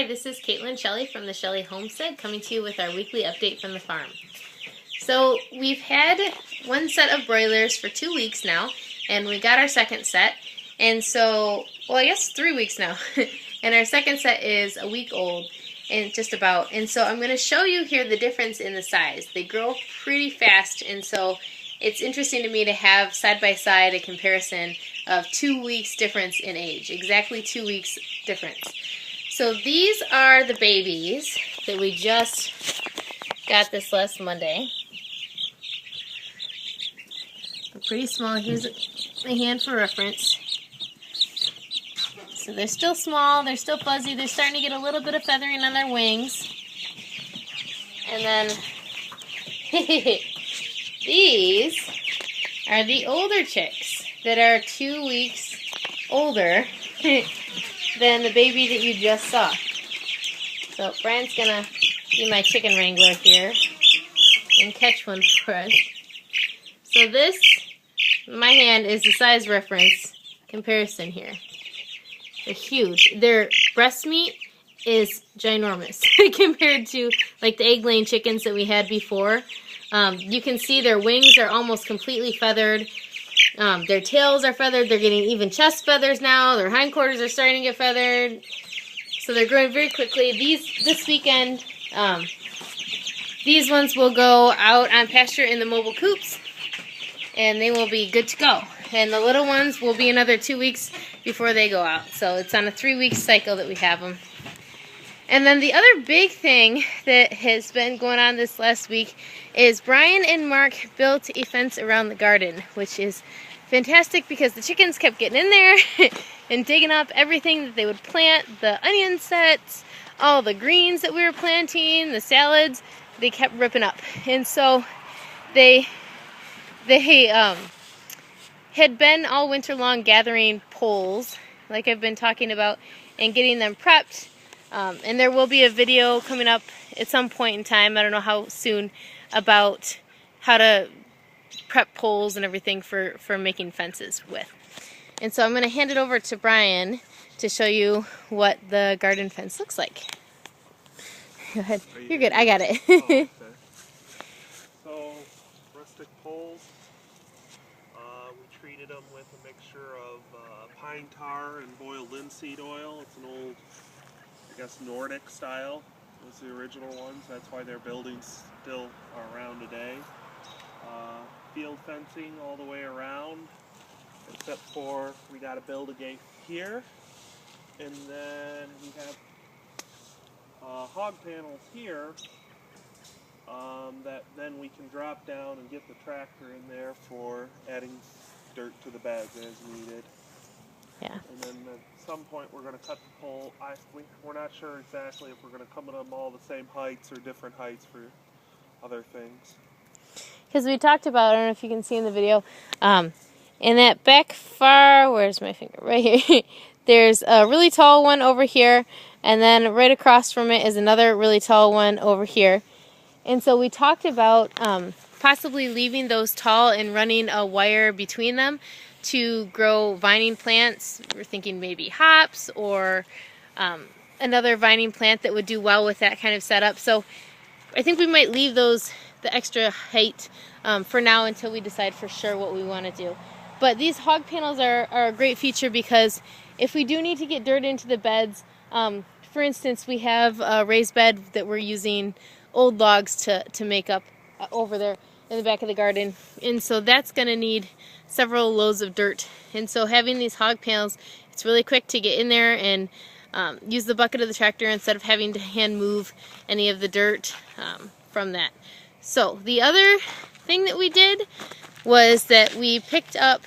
Hi, this is Caitlin Shelley from the Shelley Homestead coming to you with our weekly update from the farm. So we've had one set of broilers for 2 weeks now, and we got our second set. And so, well, I guess 3 weeks now. And our second set is a week old, and just about. And so I'm going to show you here the difference in the size. They grow pretty fast, and so it's interesting to me to have side by side a comparison of 2 weeks difference in age. Exactly 2 weeks difference. So these are the babies that we just got this last Monday. They're pretty small. Here's my hand for reference. So they're still small, they're still fuzzy, they're starting to get a little bit of feathering on their wings. And then these are the older chicks that are 2 weeks older than the baby that you just saw. So Brian's gonna be my chicken wrangler here and catch one for us. So this, my hand, is the size reference comparison here. They're huge. Their breast meat is ginormous compared to like the egg-laying chickens that we had before. You can see their wings are almost completely feathered. Their tails are feathered. They're getting even chest feathers now. Their hindquarters are starting to get feathered. So they're growing very quickly. This weekend, these ones will go out on pasture in the mobile coops, and they will be good to go. And the little ones will be another 2 weeks before they go out. So it's on a 3-week cycle that we have them. And then the other big thing that has been going on this last week is Brian and Mark built a fence around the garden, which is fantastic because the chickens kept getting in there and digging up everything that they would plant, the onion sets, all the greens that we were planting, the salads, they kept ripping up. And so they had been all winter long gathering poles, like I've been talking about, and getting them prepped. And there will be a video coming up at some point in time, I don't know how soon, about how to prep poles and everything for making fences with. And so I'm going to hand it over to Brian to show you what the garden fence looks like. Go ahead. You're good. I got it. Oh, okay. So, rustic poles. We treated them with a mixture of pine tar and boiled linseed oil. It's an old, I guess, Nordic style. Was the original ones. That's why their buildings still are around today. Field fencing all the way around, except for we got to build a gate here, and then we have hog panels here that then we can drop down and get the tractor in there for adding dirt to the beds as needed. Yeah. And then at some point we're going to cut the pole. We're not sure exactly if we're going to come to them all the same heights or different heights for other things. Because we talked about, I don't know if you can see in the video, in that back far, where's my finger? Right here. There's a really tall one over here, and then right across from it is another really tall one over here. And so we talked about possibly leaving those tall and running a wire between them to grow vining plants. We're thinking maybe hops or another vining plant that would do well with that kind of setup. So I think we might leave those the extra height for now until we decide for sure what we want to do. But these hog panels are a great feature because if we do need to get dirt into the beds, for instance, we have a raised bed that we're using old logs to make up over there in the back of the garden, and so that's going to need several loads of dirt. And so having these hog panels, it's really quick to get in there and use the bucket of the tractor instead of having to hand move any of the dirt from that. So the other thing that we did was that we picked up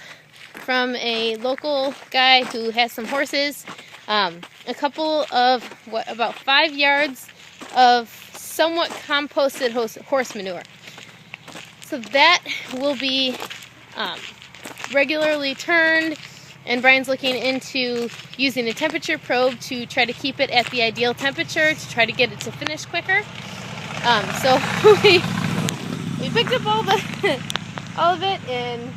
from a local guy who has some horses a couple of about 5 yards of somewhat composted horse manure. So that will be regularly turned, and Brian's looking into using a temperature probe to try to keep it at the ideal temperature to try to get it to finish quicker. So we picked up all of it and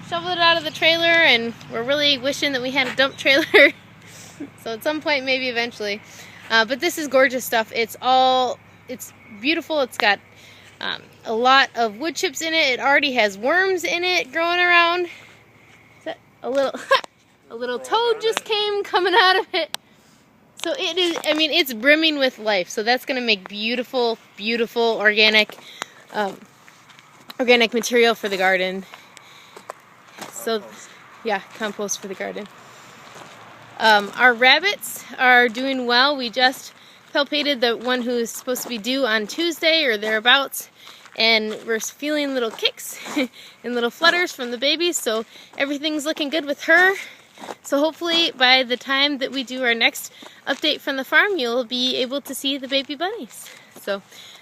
shoveled it out of the trailer, and we're really wishing that we had a dump trailer. So at some point, maybe eventually. But this is gorgeous stuff. It's beautiful. It's got a lot of wood chips in it. It already has worms in it growing around. Is that a little a little toad just came coming out of it. So it is, I mean, it's brimming with life. So that's going to make beautiful, beautiful organic material for the garden. So yeah, compost for the garden. Our rabbits are doing well. We just palpated the one who's supposed to be due on Tuesday or thereabouts, and we're feeling little kicks and little flutters from the babies, so everything's looking good with her. So hopefully by the time that we do our next update from the farm, you'll be able to see the baby bunnies. So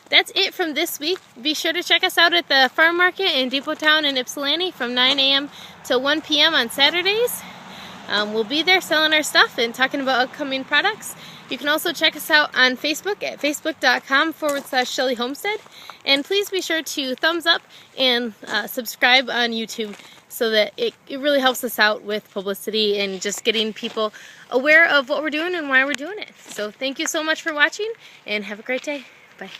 that's it from this week. Be sure to check us out at the farm market in Depot Town in Ypsilanti from 9 a.m. till 1 p.m. on Saturdays. We'll be there selling our stuff and talking about upcoming products. You can also check us out on Facebook at facebook.com/Shelly Homestead. And please be sure to thumbs up and subscribe on YouTube, so that it really helps us out with publicity and just getting people aware of what we're doing and why we're doing it. So thank you so much for watching, and have a great day. Bye.